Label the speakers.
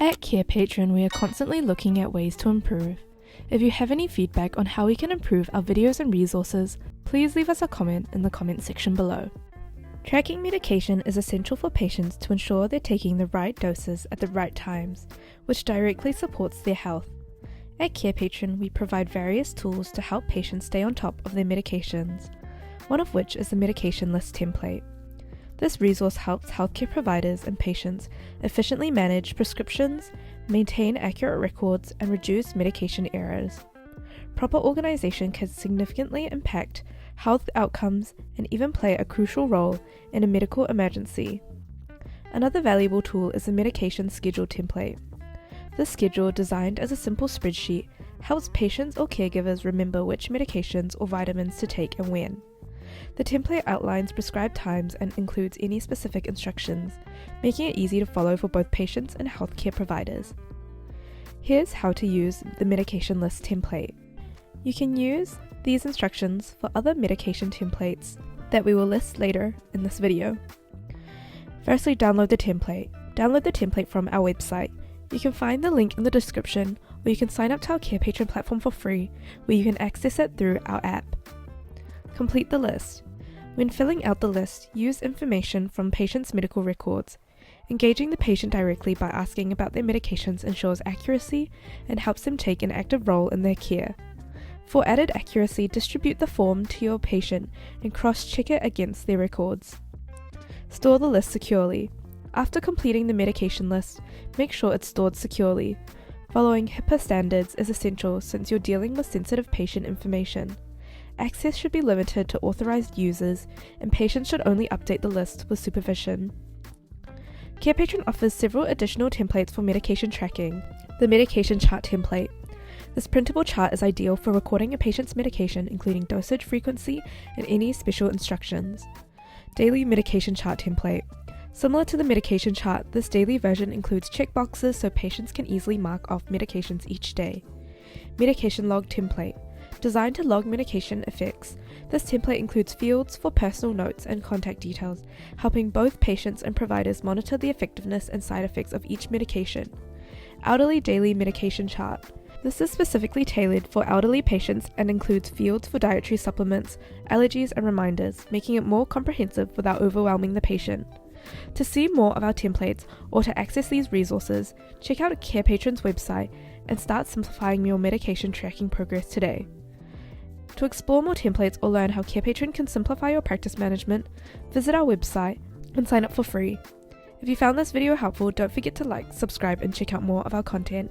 Speaker 1: At Carepatron, we are constantly looking at ways to improve. If you have any feedback on how we can improve our videos and resources, please leave us a comment in the comment section below. Tracking medication is essential for patients to ensure they're taking the right doses at the right times, which directly supports their health. At Carepatron, we provide various tools to help patients stay on top of their medications, one of which is the medication list template. This resource helps healthcare providers and patients efficiently manage prescriptions, maintain accurate records, and reduce medication errors. Proper organization can significantly impact health outcomes and even play a crucial role in a medical emergency. Another valuable tool is the medication schedule template. This schedule, designed as a simple spreadsheet, helps patients or caregivers remember which medications or vitamins to take and when. The template outlines prescribed times and includes any specific instructions, making it easy to follow for both patients and healthcare providers. Here's how to use the medication list template. You can use these instructions for other medication templates that we will list later in this video. Firstly, download the template. Download the template from our website. You can find the link in the description, or you can sign up to our Carepatron platform for free, where you can access it through our app. Complete the list. When filling out the list, use information from patients' medical records. Engaging the patient directly by asking about their medications ensures accuracy and helps them take an active role in their care. For added accuracy, distribute the form to your patient and cross-check it against their records. Store the list securely. After completing the medication list, make sure it's stored securely. Following HIPAA standards is essential since you're dealing with sensitive patient information. Access should be limited to authorized users, and patients should only update the list with supervision. Carepatron offers several additional templates for medication tracking. The medication chart template. This printable chart is ideal for recording a patient's medication, including dosage frequency and any special instructions. Daily medication chart template. Similar to the medication chart, this daily version includes checkboxes so patients can easily mark off medications each day. Medication log template. Designed to log medication effects, this template includes fields for personal notes and contact details, helping both patients and providers monitor the effectiveness and side effects of each medication. Elderly daily medication chart. This is specifically tailored for elderly patients and includes fields for dietary supplements, allergies, and reminders, making it more comprehensive without overwhelming the patient. To see more of our templates or to access these resources, check out Carepatron's website and start simplifying your medication tracking progress today. To explore more templates or learn how Carepatron can simplify your practice management, visit our website and sign up for free. If you found this video helpful, don't forget to like, subscribe, and check out more of our content.